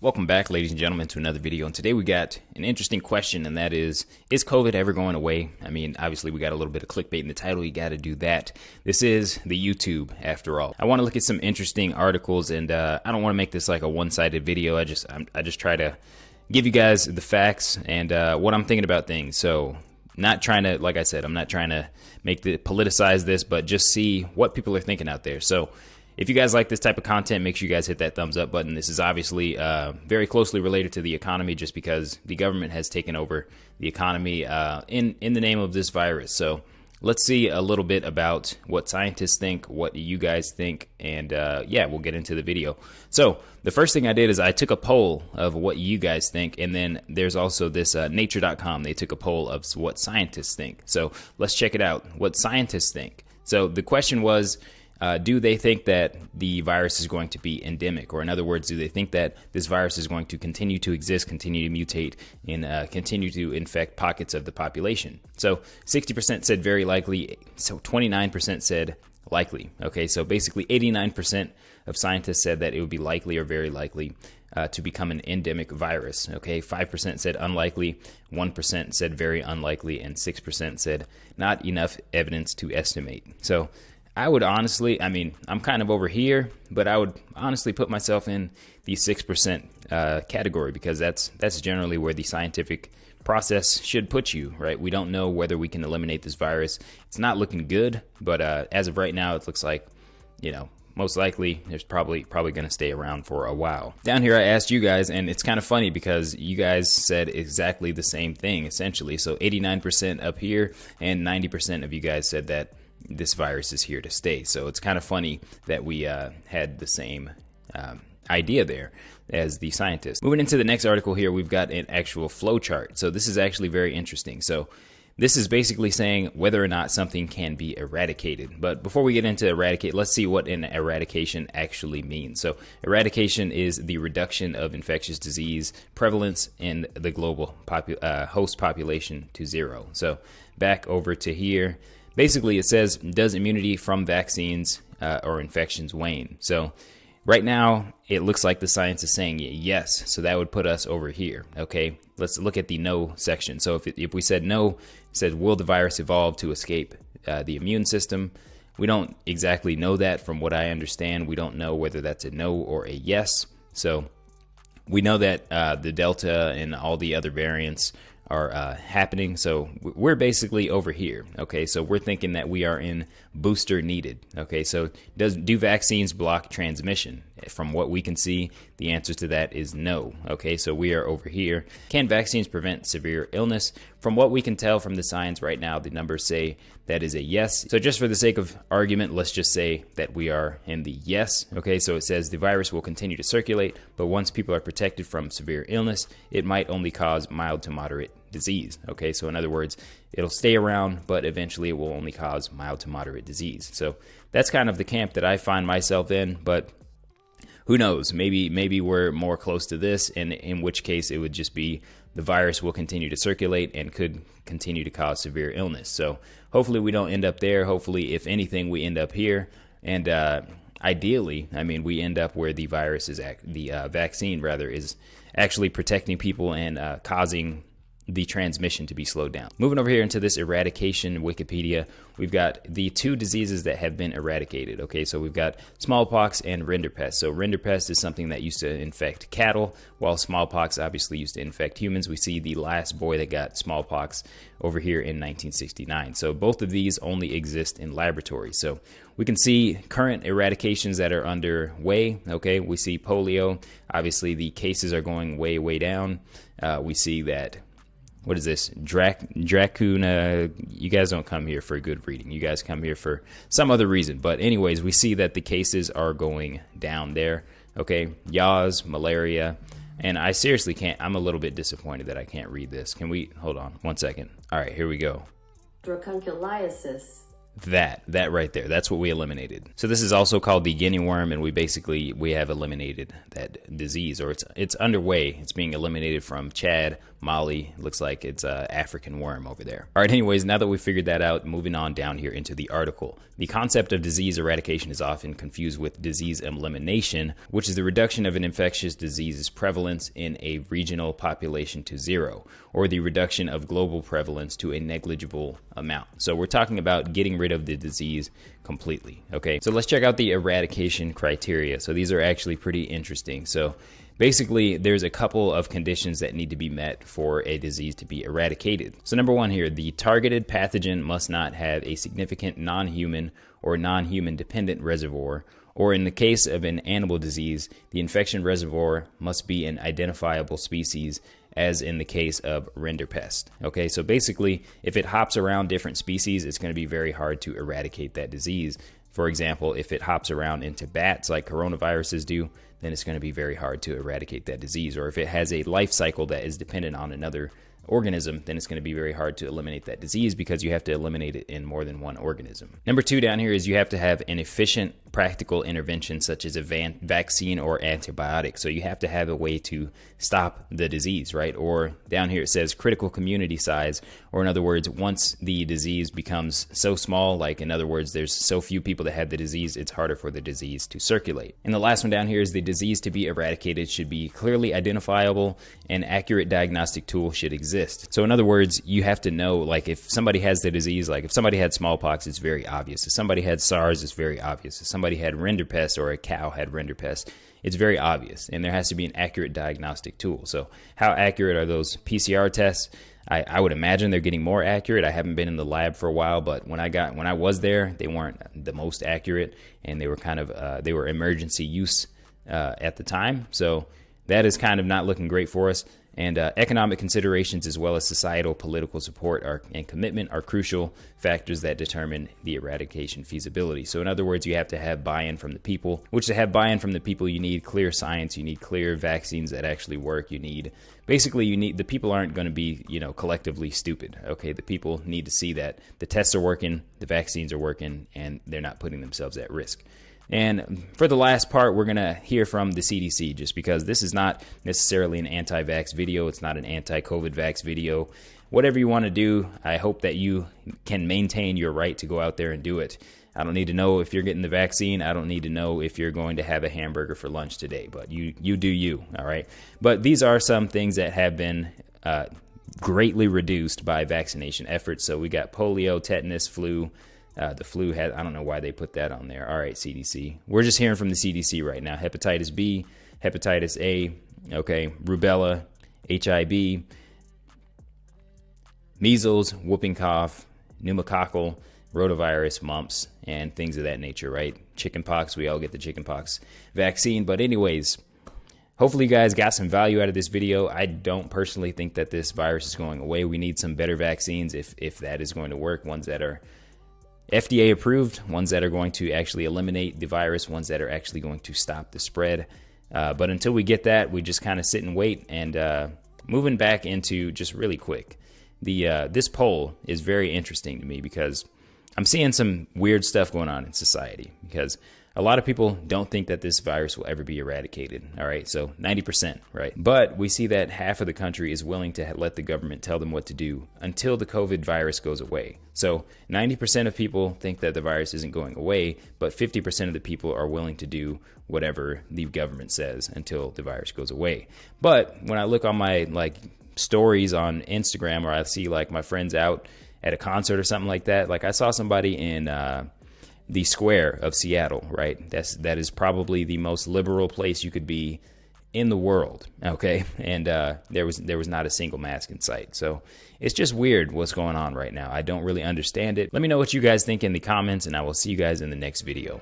Welcome back, ladies and gentlemen, to another video. And today we got an interesting question, and that is COVID ever going away? I mean, obviously we got a little bit of clickbait in the title. You got to do that. This is the YouTube, after all. I want to look at some interesting articles, and I don't want to make this like a one-sided video. I just try to give you guys the facts and what I'm thinking about things. So, not trying to, like I said, I'm not trying to politicize this, but just see what people are thinking out there. So, if you guys like this type of content, make sure you guys hit that thumbs up button. This is obviously very closely related to the economy, just because the government has taken over the economy in the name of this virus. So let's see a little bit about what scientists think, what you guys think, and yeah, we'll get into the video. So the first thing I did is I took a poll of what you guys think, and then there's also this nature.com. They took a poll of what scientists think. So let's check it out, what scientists think. So the question was, do they think that the virus is going to be endemic? Or in other words, do they think that this virus is going to continue to exist, continue to mutate, and continue to infect pockets of the population? So 60% said very likely, so 29% said likely. Okay, so basically 89% of scientists said that it would be likely or very likely to become an endemic virus. Okay, 5% said unlikely, 1% said very unlikely, and 6% said not enough evidence to estimate. So I would honestly, I mean, I'm kind of over here, but I would honestly put myself in the 6% category, because that's generally where the scientific process should put you, right? We don't know whether we can eliminate this virus. It's not looking good, but as of right now, it looks like, you know, most likely there's probably going to stay around for a while. Down here, I asked you guys, and it's kind of funny because you guys said exactly the same thing, essentially. So 89% up here, and 90% of you guys said that this virus is here to stay. So it's kind of funny that we had the same idea there as the scientists. Moving into the next article here, we've got an actual flow chart. So this is actually very interesting. So this is basically saying whether or not something can be eradicated. But before we get into eradicate, let's see what an eradication actually means. So eradication is the reduction of infectious disease prevalence in the global host population to zero. So back over to here. Basically, it says, does immunity from vaccines or infections wane? So right now, it looks like the science is saying yes. So that would put us over here. Okay, let's look at the no section. So if we said no, it says, will the virus evolve to escape the immune system? We don't exactly know that. From what I understand, we don't know whether that's a no or a yes. So we know that the Delta and all the other variants are happening. So we're basically over here. Okay, so we're thinking that we are in booster needed. Okay, so do vaccines block transmission? From what we can see, the answer to that is no. Okay, so we are over here. Can vaccines prevent severe illness? From what we can tell from the science right now, the numbers say that is a yes. So just for the sake of argument, let's just say that we are in the yes. Okay, so it says the virus will continue to circulate, but once people are protected from severe illness, it might only cause mild to moderate disease. Okay, so in other words, it'll stay around, but eventually it will only cause mild to moderate disease. So that's kind of the camp that I find myself in, but who knows? Maybe we're more close to this, and in which case it would just be the virus will continue to circulate and could continue to cause severe illness. So hopefully we don't end up there. Hopefully, if anything, we end up here. And ideally, I mean, we end up where the virus is, the vaccine rather, is actually protecting people and causing the transmission to be slowed down. Moving over here into this eradication Wikipedia, we've got the two diseases that have been eradicated. Okay, so we've got smallpox and rinderpest. So rinderpest is something that used to infect cattle, while smallpox obviously used to infect humans. We see the last boy that got smallpox over here in 1969. So both of these only exist in laboratories. So we can see current eradications that are underway. Okay, we see polio. Obviously, the cases are going way, way down. We see that, what is this? Dracuna. You guys don't come here for good reading. You guys come here for some other reason. But anyways, we see that the cases are going down there. Okay, yaws, malaria, and I seriously can't. I'm a little bit disappointed that I can't read this. Can we hold on 1 second? All right, here we go. Dracunculiasis, That right there, that's what we eliminated. So this is also called the guinea worm, and we have eliminated that disease, or it's underway. It's being eliminated from Chad, Mali. Looks like it's a African worm over there. All right, anyways, now that we figured that out, moving on down here into the article. The concept of disease eradication is often confused with disease elimination, which is the reduction of an infectious disease's prevalence in a regional population to zero, or the reduction of global prevalence to a negligible amount. So we're talking about getting rid of the disease completely. Okay, so let's check out the eradication criteria. So these are actually pretty interesting. So basically, there's a couple of conditions that need to be met for a disease to be eradicated. So number one here, the targeted pathogen must not have a significant non-human or non-human dependent reservoir, or in the case of an animal disease, the infection reservoir must be an identifiable species, as in the case of rinderpest. Okay, so basically, if it hops around different species, it's going to be very hard to eradicate that disease. For example, if it hops around into bats like coronaviruses do, then it's going to be very hard to eradicate that disease. Or if it has a life cycle that is dependent on another organism, then it's going to be very hard to eliminate that disease because you have to eliminate it in more than one organism. Number two down here is you have to have an efficient practical intervention such as a vaccine or antibiotic. So you have to have a way to stop the disease, right? Or down here it says critical community size, or in other words, once the disease becomes so small, like in other words, there's so few people that have the disease, it's harder for the disease to circulate. And the last one down here is the disease to be eradicated should be clearly identifiable and accurate diagnostic tool should exist. So in other words, you have to know, like if somebody has the disease, like if somebody had smallpox, it's very obvious. If somebody had SARS, it's very obvious. If somebody had rinderpest or a cow had rinderpest, it's very obvious, and there has to be an accurate diagnostic tool. So how accurate are those PCR tests? I would imagine they're getting more accurate. I haven't been in the lab for a while, but when I was there, they weren't the most accurate, and they were kind of they were emergency use at the time. So that is kind of not looking great for us. And economic considerations as well as societal political support and commitment are crucial factors that determine the eradication feasibility. So in other words, you have to have buy-in from the people, which to have buy-in from the people, you need clear science, you need clear vaccines that actually work, basically the people aren't going to be, collectively stupid. Okay, the people need to see that the tests are working, the vaccines are working, and they're not putting themselves at risk. And for the last part, we're going to hear from the CDC, just because this is not necessarily an anti-vax video. It's not an anti-COVID vax video. Whatever you want to do, I hope that you can maintain your right to go out there and do it. I don't need to know if you're getting the vaccine. I don't need to know if you're going to have a hamburger for lunch today, but you do you, all right? But these are some things that have been greatly reduced by vaccination efforts. So we got polio, tetanus, flu. The flu had, I don't know why they put that on there. All right, CDC. We're just hearing from the CDC right now. Hepatitis B, hepatitis A, okay, rubella, HIV, measles, whooping cough, pneumococcal, rotavirus, mumps, and things of that nature, right? Chickenpox, we all get the chickenpox vaccine. But anyways, hopefully you guys got some value out of this video. I don't personally think that this virus is going away. We need some better vaccines if that is going to work, ones that are FDA approved, ones that are going to actually eliminate the virus, ones that are actually going to stop the spread. But until we get that, we just kind of sit and wait. And moving back into just really quick, this poll is very interesting to me because I'm seeing some weird stuff going on in society, because a lot of people don't think that this virus will ever be eradicated. All right, so 90%, right? But we see that half of the country is willing to let the government tell them what to do until the COVID virus goes away. So 90% of people think that the virus isn't going away, but 50% of the people are willing to do whatever the government says until the virus goes away. But when I look on my stories on Instagram, or I see my friends out at a concert or something like that, I saw somebody in the square of Seattle, right? That is probably the most liberal place you could be in the world, okay? And there was not a single mask in sight. So it's just weird what's going on right now. I don't really understand it. Let me know what you guys think in the comments, and I will see you guys in the next video.